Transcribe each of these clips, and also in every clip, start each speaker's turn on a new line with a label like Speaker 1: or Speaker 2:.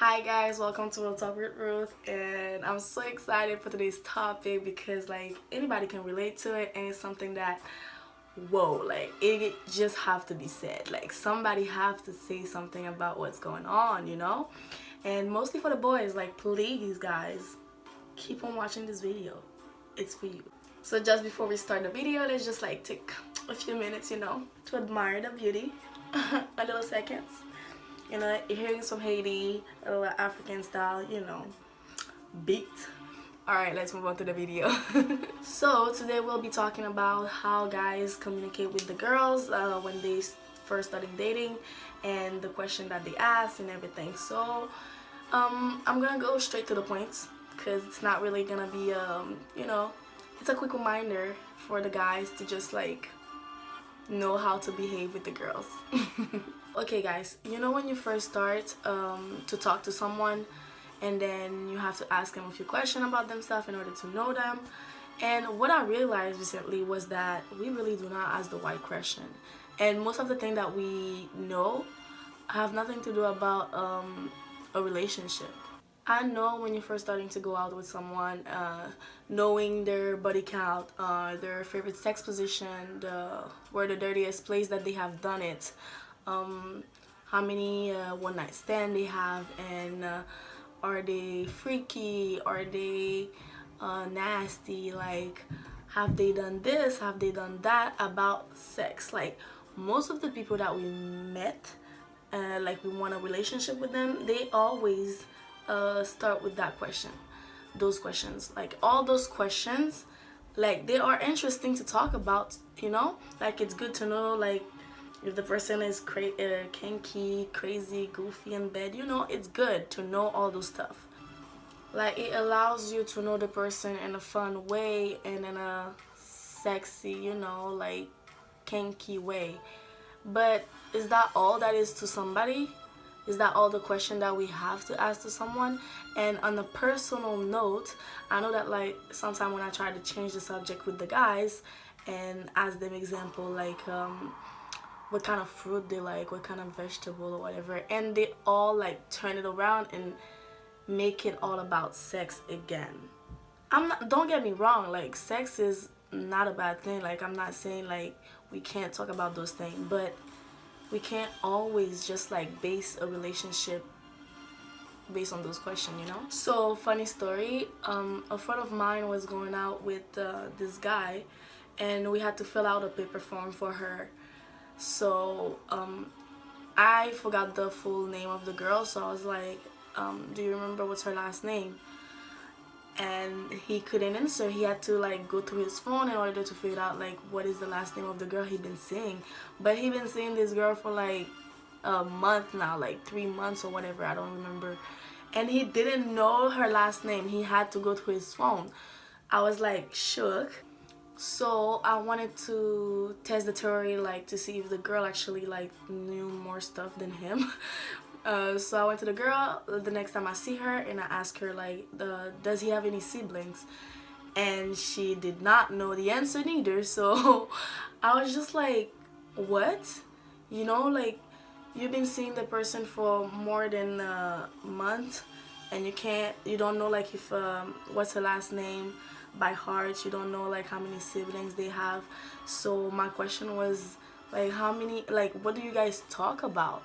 Speaker 1: Hi guys, welcome to Real Talk with Ruth, and I'm so excited for today's topic because like anybody can relate to it, and it's something that whoa, like it just have to be said. Like somebody have to say something about what's going on, and mostly for the boys, like please guys, keep on watching this video. It's for you. So just before we start the video, let's just like take a few minutes, to admire the beauty. A little seconds. Hearing some Haiti, a little African style, beat. Alright, let's move on to the video. So today we'll be talking about how guys communicate with the girls when they first starting dating, and the question that they ask and everything. So I'm gonna go straight to the points because it's not really gonna be it's a quick reminder for the guys to just like know how to behave with the girls. Okay guys, when you first start to talk to someone, and then you have to ask them a few questions about themselves in order to know them. And what I realized recently was that we really do not ask the right question, and most of the things that we know have nothing to do about a relationship. I know when you're first starting to go out with someone, knowing their body count, their favorite sex position, where the dirtiest place that they have done it, how many one night stand they have, and are they freaky, are they nasty, like have they done this, have they done that about sex. Like most of the people that we met, like we want a relationship with them, they always start with that question, those questions, like all those questions, like they are interesting to talk about, like it's good to know, like if the person is kinky, crazy, goofy in bed, it's good to know all those stuff. Like it allows you to know the person in a fun way and in a sexy, like kinky way. But is that all that is to somebody? Is that all the question that we have to ask to someone? And on a personal note, I know that like sometimes when I try to change the subject with the guys and ask them example, like what kind of fruit they like, what kind of vegetable or whatever, and they all like turn it around and make it all about sex again. Don't get me wrong, like sex is not a bad thing. Like I'm not saying like we can't talk about those things, but we can't always just like base a relationship based on those questions, So funny story, a friend of mine was going out with this guy, and we had to fill out a paper form for her. So I forgot the full name of the girl, so I was like, do you remember what's her last name? And he couldn't answer. He had to like go through his phone in order to figure out like what is the last name of the girl he'd been seeing. But he'd been seeing this girl for like a month now, like 3 months or whatever, I don't remember, and he didn't know her last name. He had to go through his phone. I was like shook. So I wanted to test the theory, like to see if the girl actually like knew more stuff than him. So I went to the girl the next time I see her, and I asked her like, does he have any siblings? And she did not know the answer neither. So I was just like, what? Like you've been seeing the person for more than a month, and you don't know like if what's her last name by heart. You don't know like how many siblings they have. So my question was like, how many, like what do you guys talk about,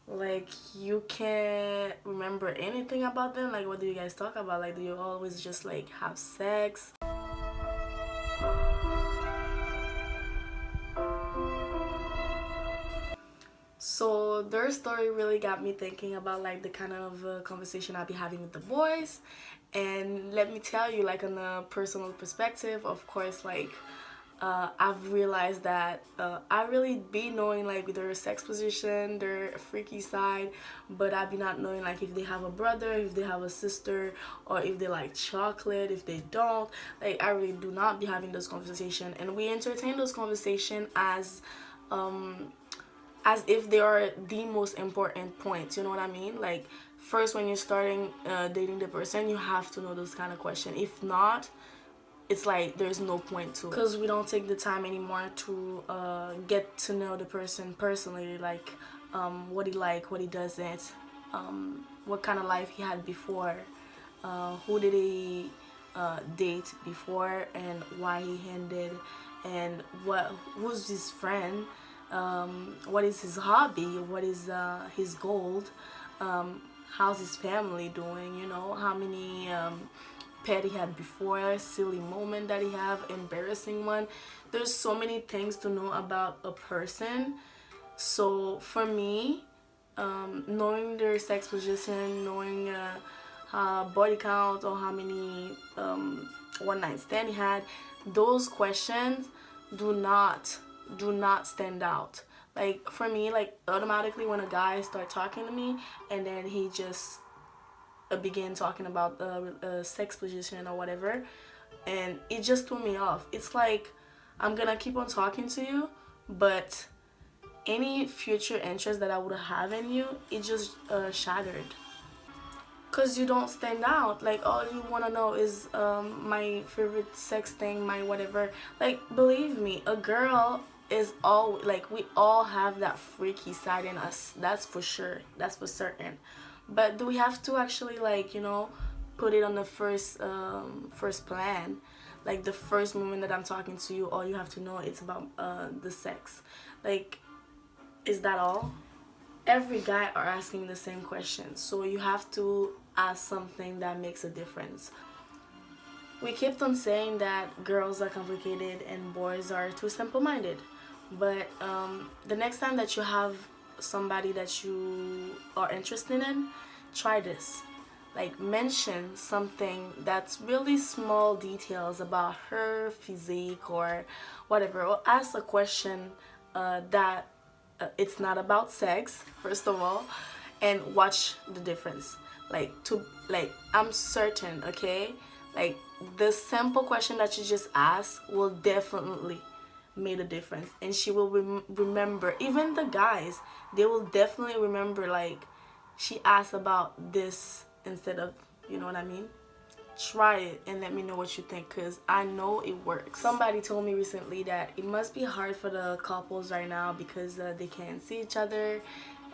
Speaker 1: like you can't remember anything about them. Like what do you guys talk about? Like do you always just like have sex? So their story really got me thinking about like the kind of conversation I'll be having with the boys. And let me tell you, like on a personal perspective, of course, like I've realized that I really be knowing like their sex position, their freaky side, but I be not knowing like if they have a brother, if they have a sister, or if they like chocolate, if they don't. Like I really do not be having those conversations, and we entertain those conversations as if they are the most important points, you know what I mean? Like first when you're starting dating the person, you have to know those kind of questions. If not, it's like there's no point to it, because we don't take the time anymore to get to know the person personally, like what he like, what he doesn't, what kind of life he had before, who did he date before, and why he ended, and who's his friend, what is his hobby, what is his goal, how's his family doing, how many pet he had before, silly moment that he have, embarrassing one. There's so many things to know about a person. So for me, knowing their sex position, knowing body count or how many one night stand he had, those questions do not stand out. Like for me, like automatically when a guy start talking to me and then he just begin talking about the sex position or whatever, and it just threw me off. It's like I'm gonna keep on talking to you, but any future interest that I would have in you, it just shattered. Cause you don't stand out. Like all you wanna know is my favorite sex thing, my whatever. Like believe me, a girl is all like we all have that freaky side in us. That's for sure. That's for certain. But do we have to actually like put it on the first plan? Like the first moment that I'm talking to you, all you have to know it's about the sex. Like, is that all? Every guy are asking the same question, so you have to ask something that makes a difference. We kept on saying that girls are complicated and boys are too simple-minded, but the next time that you have somebody that you are interested in, try this. Like mention something that's really small details about her physique or whatever, or ask a question that it's not about sex, first of all, and watch the difference. Like I'm certain, okay, like the simple question that you just asked will definitely made a difference, and she will remember. Even the guys, they will definitely remember, like she asked about this instead of, you know what I mean. Try it and let me know what you think, because I know it works. Somebody told me recently that it must be hard for the couples right now because they can't see each other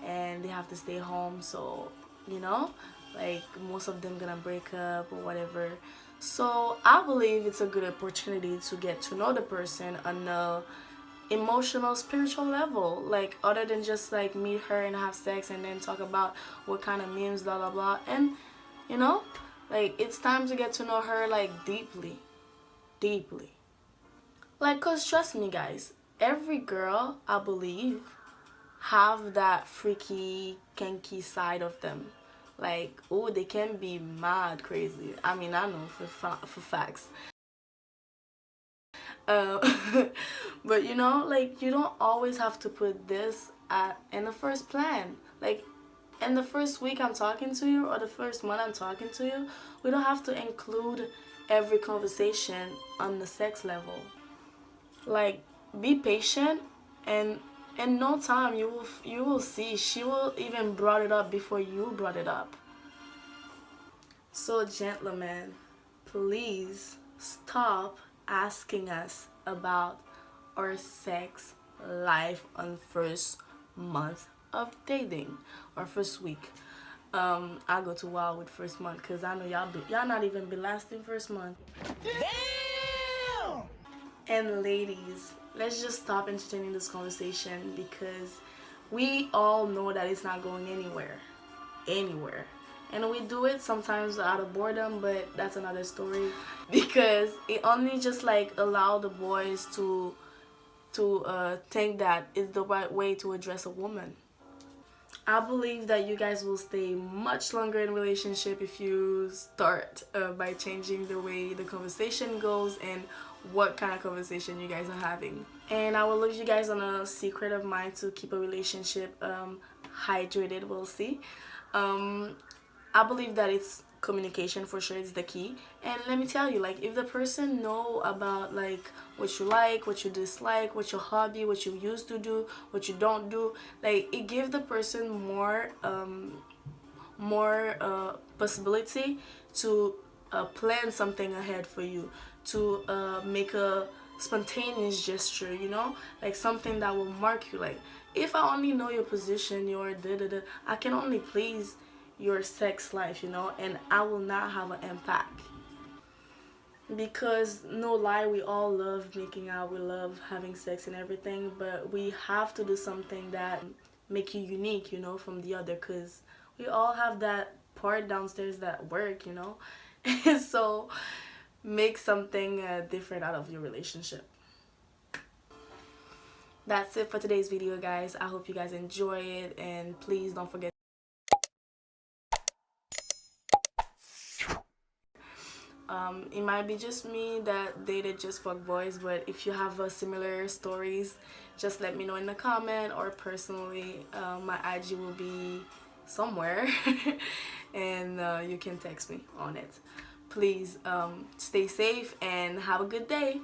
Speaker 1: and they have to stay home, so you know like most of them gonna break up or whatever. So I believe it's a good opportunity to get to know the person on a emotional, spiritual level, like other than just like meet her and have sex and then talk about what kind of memes, blah blah blah. And you know like it's time to get to know her like deeply, deeply. Like, cause trust me guys, every girl I believe have that freaky kinky side of them. Like, oh, they can be mad crazy. I mean, I know for facts. uh, but like you don't always have to put this in the first plan. Like in the first week I'm talking to you or the first month I'm talking to you, we don't have to include every conversation on the sex level. Like, be patient, and in no time you will see she will even brought it up before you brought it up. So gentlemen, please stop asking us about our sex life on first month of dating or first week. I go to wild with first month because I know y'all not even be lasting first month. Damn! And ladies, let's just stop entertaining this conversation because we all know that it's not going anywhere. Anywhere. And we do it sometimes out of boredom, but that's another story. Because it only just like allow the boys to think that it's the right way to address a woman. I believe that you guys will stay much longer in relationship if you start by changing the way the conversation goes and what kind of conversation you guys are having. And I will leave you guys on a secret of mine to keep a relationship hydrated. We'll see. I believe that it's communication for sure. It's the key. And let me tell you, like, if the person know about like what you like, what you dislike, what your hobby, what you used to do, what you don't do, like it gives the person more possibility to plan something ahead for you, to make a spontaneous gesture, like something that will mark you. Like if I only know your position, your da da da, I can only please your sex life, you know, and I will not have an impact. Because no lie, we all love making out, we love having sex and everything, but we have to do something that make you unique, you know, from the other, because we all have that part downstairs that work, you know. So make something different out of your relationship. That's it for today's video, guys. I hope you guys enjoy it, and please don't forget, it might be just me that dated just fuck boys, but if you have similar stories, just let me know in the comment, or personally, my IG will be somewhere and you can text me on it. Please stay safe and have a good day.